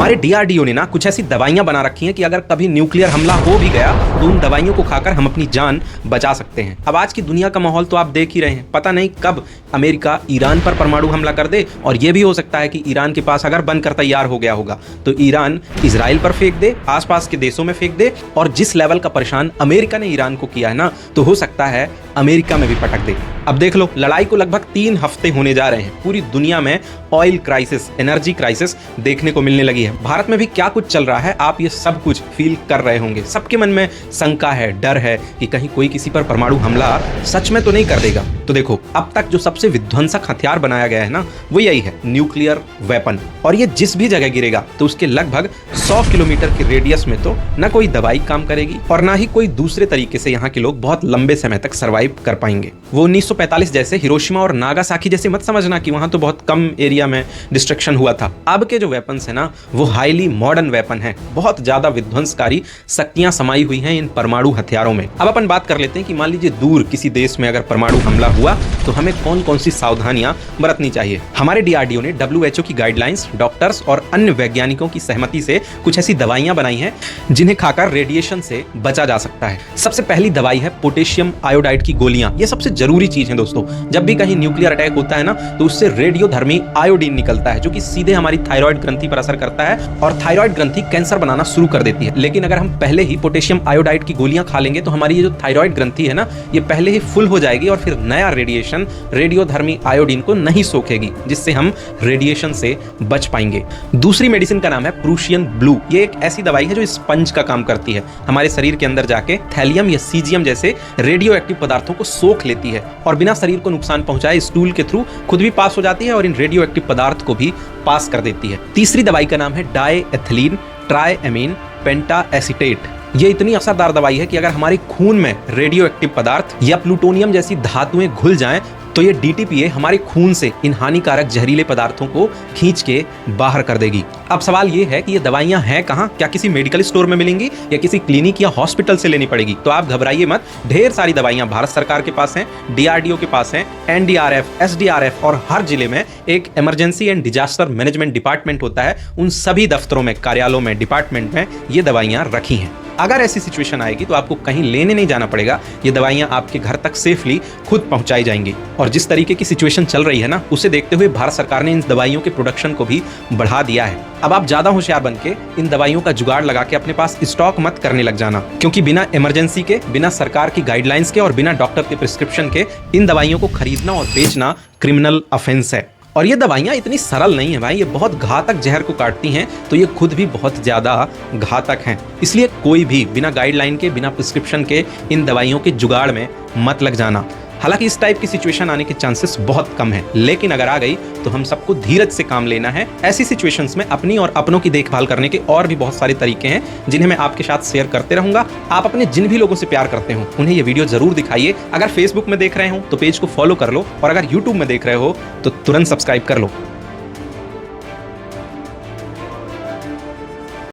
हमारे डीआरडीओ ने ना कुछ ऐसी दवाइयां बना रखी हैं कि अगर कभी न्यूक्लियर हमला हो भी गया तो उन दवाइयों को खाकर हम अपनी जान बचा सकते हैं। अब आज की दुनिया का माहौल तो आप देख ही रहे हैं, पता नहीं कब अमेरिका ईरान पर परमाणु हमला कर दे, और यह भी हो सकता है कि ईरान के पास अगर बनकर तैयार हो गया होगा तो ईरान इजराइल पर फेंक दे, आसपास के देशों में फेंक दे, और जिस लेवल का परेशान अमेरिका ने ईरान को किया है ना, तो हो सकता है अमेरिका में भी पटक दे। अब देख लो, लड़ाई को लगभग 3 हफ्ते होने जा रहे हैं। पूरी दुनिया में ऑयल क्राइसिस, एनर्जी क्राइसिस देखने को मिलने लगी है। भारत में भी क्या कुछ चल रहा है आप ये सब कुछ फील कर रहे होंगे। सबके मन में शंका है, डर है कि कहीं कोई किसी पर परमाणु हमला सच में तो नहीं कर देगा। तो देखो, अब तक जो सबसे विध्वंसक हथियार बनाया गया है ना, वो यही है, न्यूक्लियर वेपन। और ये जिस भी जगह गिरेगा तो उसके लगभग 100 किलोमीटर के रेडियस में तो ना कोई दवाई काम करेगी और ना ही कोई दूसरे तरीके से यहाँ के लोग बहुत लंबे समय तक सर्वाइव कर पाएंगे। वो 1945 जैसे हिरोशिमा और नागासाकी जैसे मत समझना कि वहां तो बहुत कम एरिया में डिस्ट्रक्शन हुआ था। अब के जो वेपन्स है ना, वो हाईली मॉडर्न वेपन है, बहुत ज्यादा विध्वंसकारी शक्तियां समाई हुई हैं इन परमाणु हथियारों में। अब अपन बात कर लेते हैं कि मान लीजिए दूर किसी देश में अगर परमाणु हमला हुआ तो हमें कौन कौन सी सावधानियां बरतनी चाहिए। हमारे डीआरडीओ ने WHO की गाइडलाइंस, डॉक्टर्स और अन्य वैज्ञानिकों की सहमति से कुछ ऐसी दवाइयां बनाई हैं जिन्हें खाकर रेडिएशन से बचा जा सकता है। सबसे पहली दवाई है पोटेशियम आयोडाइड की गोलियां। ये सबसे जरूरी चीज है दोस्तों। जब भी कहीं न्यूक्लियर अटैक होता है ना, तो उससे रेडियोधर्मी आयोडीन निकलता है जो कि सीधे हमारी थायराइड ग्रंथि पर असर करता है और थायराइड ग्रंथि कैंसर बनाना शुरू कर देती है। लेकिन अगर हम पहले ही पोटेशियम आयोडाइड की गोलियां खा लेंगे तो हमारी ये जो थायराइड ग्रंथि है ना, ये पहले ही फुल हो जाएगी और फिर नया रेडिएशन रेडियोधर्मी आयोडीन को नहीं सोखेगी, जिससे हम रेडिएशन से बच पाएंगे। दूसरी मेडिसिन का नाम है प्रूशियन ब्लू। ये एक ऐसी दवाई है जो स्पंज का काम करती है, हमारे शरीर के अंदर जाके थैलियम या सीजियम जैसे रेडियो एक्टिव पदार्थों को सोख लेती है और बिना शरीर को नुकसान पहुंचाए स्टूल के थ्रू खुद भी पास हो जाती है और इन रेडियो एक्टिव पदार्थ को भी पास कर देती है। तीसरी दवाई का नाम है डाईएथिलीन ट्राइएमीन पेंटाएसीटेट। ये इतनी असरदार दवाई है कि अगर हमारे खून में रेडियो एक्टिव पदार्थ या प्लूटोनियम जैसी धातुएं घुल जाएं तो ये DTPA हमारे खून से इन हानिकारक जहरीले पदार्थों को खींच के बाहर कर देगी। अब सवाल ये है कि ये दवाइयां हैं कहाँ? क्या किसी मेडिकल स्टोर में मिलेंगी या किसी क्लिनिक या हॉस्पिटल से लेनी पड़ेगी? तो आप घबराइए मत, ढेर सारी दवाइयां भारत सरकार के पास हैं, DRDO के पास हैं, NDRF, SDRF और हर जिले में एक emergency and disaster management department होता है। उन सभी दफ्तरों में, कार्यालयों में, डिपार्टमेंट में ये दवाइयां रखी हैं। अगर ऐसी सिचुएशन आएगी तो आपको कहीं लेने नहीं जाना पड़ेगा, ये दवाइयां आपके घर तक सेफली खुद पहुंचाई जाएंगी। और जिस तरीके की सिचुएशन चल रही है ना, उसे देखते हुए भारत सरकार ने इन दवाइयों के प्रोडक्शन को भी बढ़ा दिया है। अब आप ज्यादा होशियार बन के इन दवाइयों का जुगाड़ लगा के अपने पास स्टॉक मत करने लग जाना, क्योंकि बिना इमरजेंसी के, बिना सरकार की गाइडलाइंस के और बिना डॉक्टर के प्रिस्क्रिप्शन के इन दवाइयों को खरीदना और बेचना क्रिमिनल ऑफेंस है। और ये दवाइयां इतनी सरल नहीं है भाई, ये बहुत घातक जहर को काटती हैं, तो ये खुद भी बहुत ज्यादा घातक हैं। इसलिए कोई भी बिना गाइडलाइन के, बिना प्रिस्क्रिप्शन के इन दवाइयों के जुगाड़ में मत लग जाना। हालांकि इस टाइप की सिचुएशन आने के चांसेस बहुत कम है, लेकिन अगर आ गई तो हम सबको धीरज से काम लेना है। ऐसी सिचुएशंस में अपनी और अपनों की देखभाल करने के और भी बहुत सारे तरीके हैं जिन्हें मैं आपके साथ शेयर करते रहूंगा। आप अपने जिन भी लोगों से प्यार करते हो उन्हें ये वीडियो जरूर दिखाइए। अगर फेसबुक में देख रहे हो तो पेज को फॉलो कर लो, और अगर यूट्यूब में देख रहे हो तो तुरंत सब्सक्राइब कर लो।